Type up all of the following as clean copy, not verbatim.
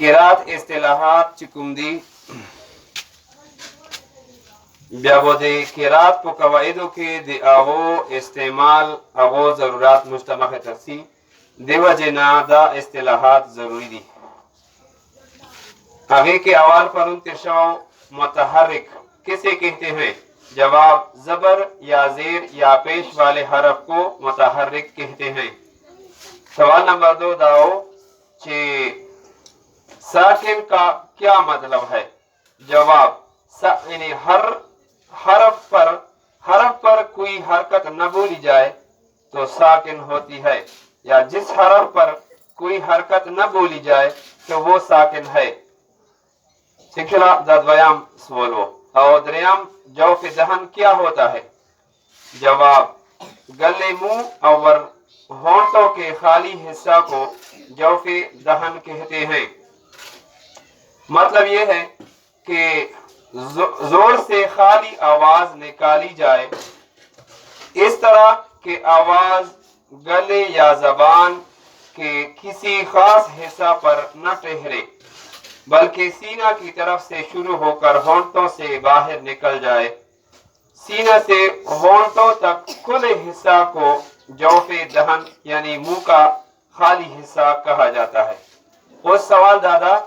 किरात इस्तिलाहात चिकुमदी ब्याबोदे किरात को कवाइदों के दे आवो इस्तेमाल आवो जरूरत मुस्तमख तफसी देवा जनादा इस्तिलाहात जरूरी दी आगे के अवाल पर उनतिशाओ मुतहर्रिक किसे कहते हैं? जवाब जबर या जेर या पेश वाले हरफ को मुतहर्रिक कहते हैं। सवाल नंबर 2 दाओ चे साकिन का क्या मतलब है? जवाब यानी हर हरफ पर कोई हरकत न बोली जाए तो साकिन होती है, या जिस हरफ पर कोई हरकत न बोली जाए तो वो साकिन है। शिक्षला ददवयाम बोलो और दरियाम जौफ दहन क्या होता है? जवाब गले मुंह और होंठों के खाली हिस्सा को जौफ दहन कहते हैं। मतलब यह है कि जोर से खाली आवाज निकाली जाए, इस तरह के आवाज गले या जबान के किसी खास हिस्सा पर न ठहरे बल्कि सीना की तरफ से शुरू होकर होंठों से बाहर निकल जाए। सीना से होंठों तक खुले हिस्सा को जौफे दहन यानी मुंह का खाली हिस्सा कहा जाता है। उस सवाल दादा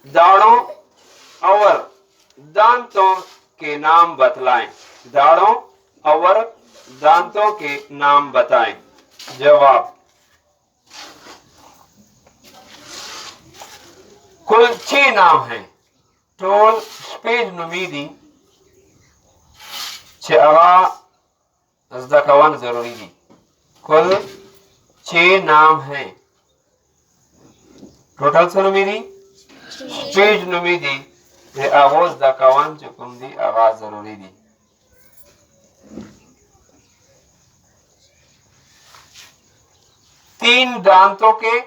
दाढ़ों और दांतों के नाम बतलाएं। दाढ़ों और दांतों के नाम बताएं। जवाब कुल 6 नाम हैं। टोल स्पेज नुमीदी जकवन जरूरी दी। कुल 6 नाम हैं। टोटल से नुमीदी स्पेज नुमीदी आवाज दकवन चुकुम दी आवाज जरूरी दी। तीन दांतों के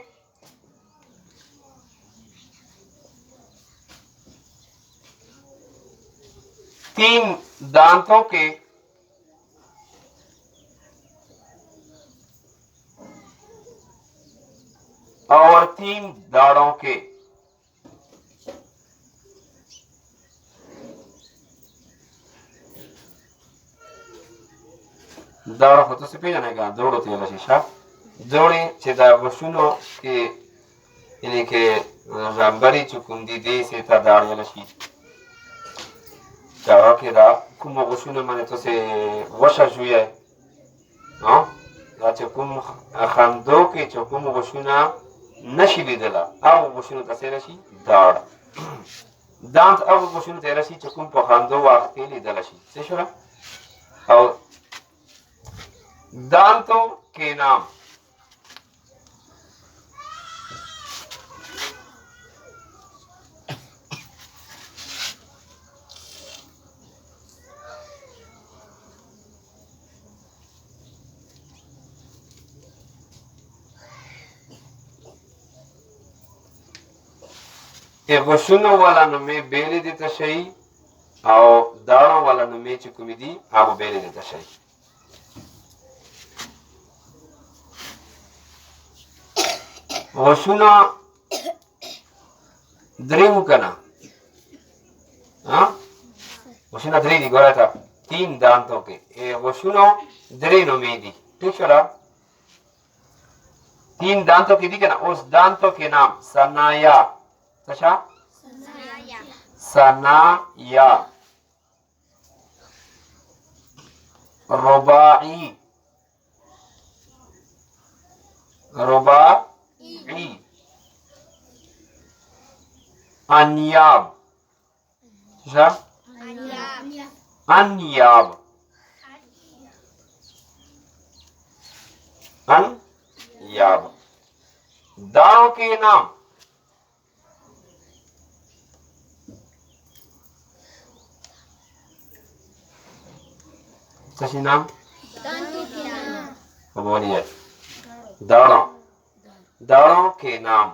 और 3 दाढ़ों के दाढ़ होतो से पे जाने का जोड़ो ते शीशा जोड़े छेदा वशुनो के इन्हें के रंबरी चुकुंदी दे से ता दाढ़ वाला शी चावा के दा कुम वशुनो माने तो से वशा जुया हाँ दा चुकुम खामदो के चुकुम वशुना नशी लिदला अब वशुनो तसे रशी दाढ़ दांत अब वशुनो ते रशी चुकुम पखामदो वाक्ते लिदला शी से शुरा और दांतों के नाम वशुनो वाला नमे बेले देता शही और दाढ़ों वाला नमे चुकुमिदी आप बेले देता शही। वशुना द्रिमु कना हाँ वशुना द्री दी गोरा था 3 दांतों के ये वशुनो द्री नमेदी ठीक छोड़ा 3 दांतों की दी ना उस दांतों के नाम सनाया तशा सनाया रुबाई रुबाई अन्याब अन्याब अन्याब दाढ़ों के नाम सही नाम बोलिए दाढ़ों के नाम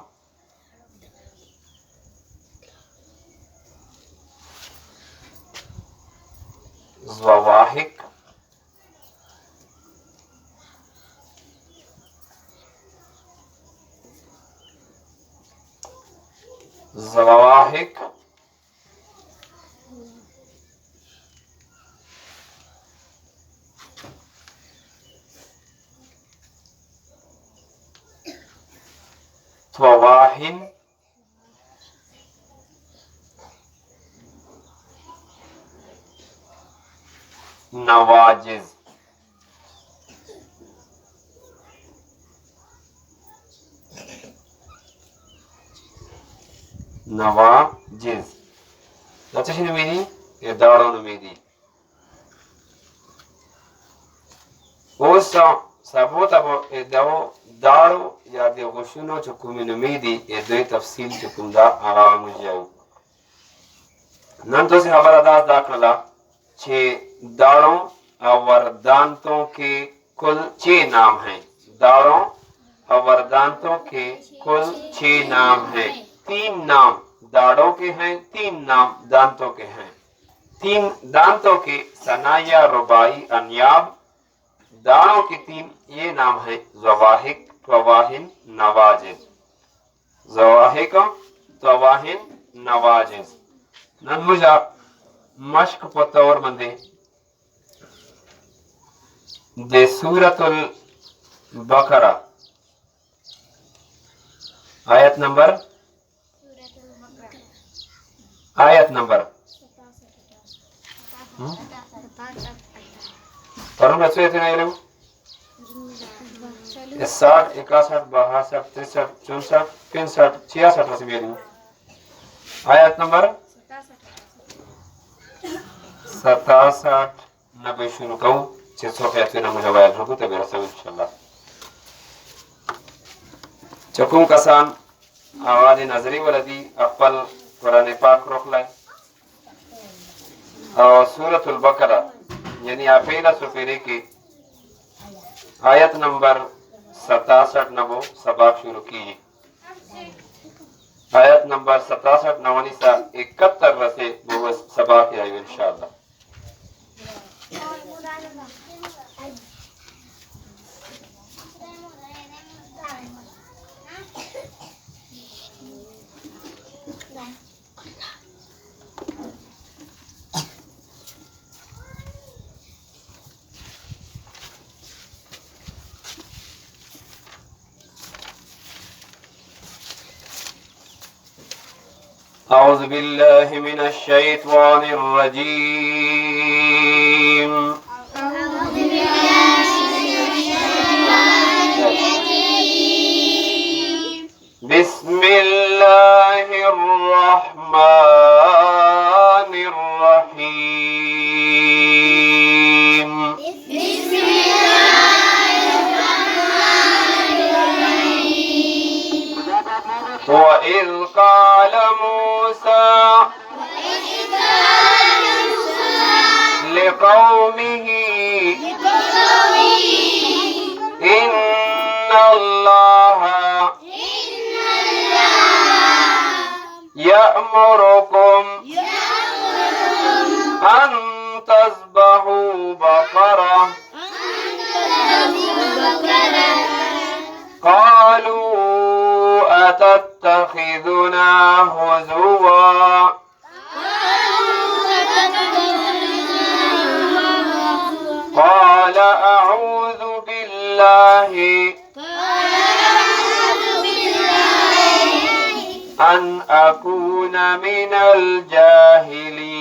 ज़वाहिक ज़वाहिक, फ़वाहिन, नवाजिज। नवाजिज अच्छा नुमेदी ये दाड़ो नुमेदी ओसा sabota bo e dawo daaro ya de goshuno chukumi नुमेदी e doi tafsil chukumda aramu jau nan to से हमारा दास दाखला छे दाड़ों और दांतों के कुल 6 नाम हैं। दाड़ों और दांतों के कुल 6 नाम हैं। 3 नाम दाड़ों के हैं, 3 नाम दांतों के हैं। 3 दांतों के सनाया, रुबाई, अन्याब। दाड़ों के 3 ये नाम हैं ज़वाहिक, फ़वाहिन, नवाजिज। ज़वाहिक, फ़वाहिन, नवाजिज। नमुजा मश्क पतौर मंदे दे सूरतुल बकरा आयत नंबर पढ़ो बच्चों इतने ये लोग 60 61 62 63 64 65 66 रस्म ये लोग आयत नंबर 67 नबे शुरू करूं 685 नंबर जवाब रखो तो मेरा सब इंशाल्लाह चकुम कसान आवाज नजरी वलदी अप्पल कुरान पाक रोक लाए और सूरतुल बकरा यानी आफेला सुपेरे की आयत नंबर 67 नबो सबक शुरू कीजिए। आयत नंबर 67 नवानी सा 71 रसे वो सबक है इंशाल्लाह। أعوذ بالله من الشيطان الرجيم بسم الله الرحمن الرحيم وإذ قال موسى لقومه إن الله يأمركم أن تذبحوا بقرة قالوا أتتخذنا هزوا قال أعوذ بالله أن أكون من الجاهلين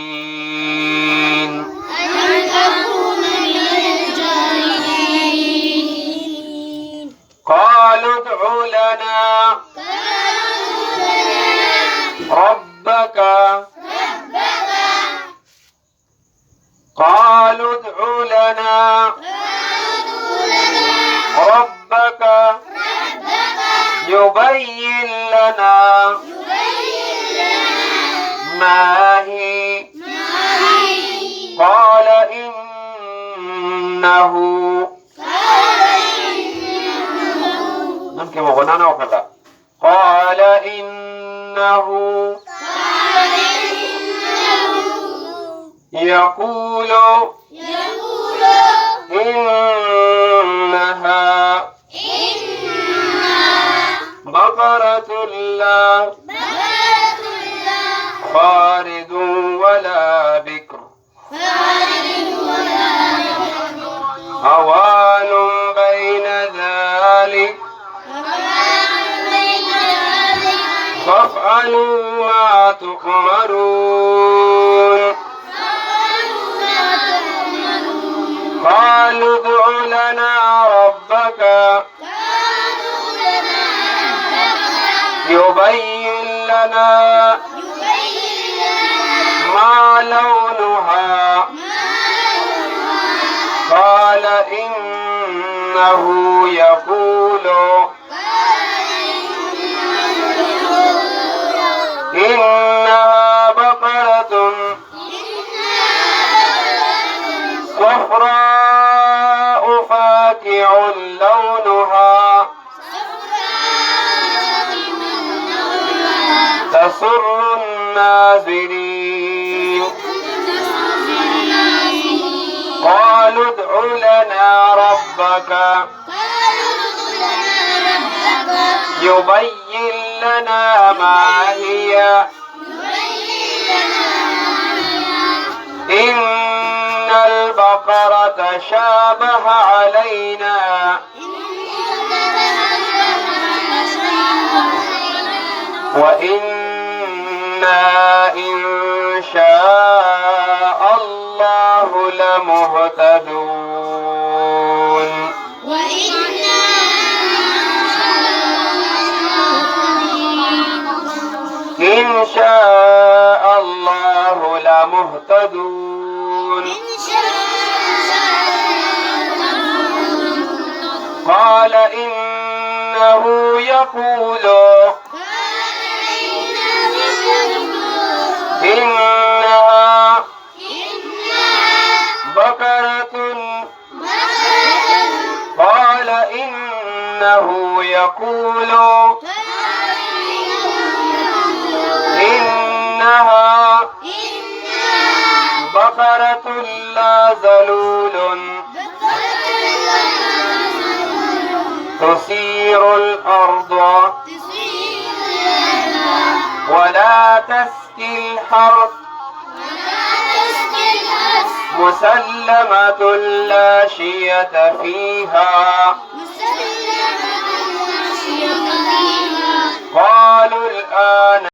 قالوا ادع لنا ربك قالوا ادع لنا ربك يبين لنا ما هي قال إنه نمكن مغنانا وكذا قال إنه يقول إنها بقرة لا فافعلوا ما تؤمرون قالوا ادع لنا ربك يبين لنا ما لونها قال إنه يقول إنها بقرة صفراء فاقع لونها تسر الناظرين قالوا ادع لنا ربك يبين لنا ما هي إن البقرة شابه علينا وإنا إن شاء الله لمهتدون إن شاء الله لمهتدون قال إنه يقول إنها بقرة قال إنه يقول إنها بقرة لا ذلول تثير الأرض ولا تسقي الحرث مسلمة لا شية فيها قالوا الآن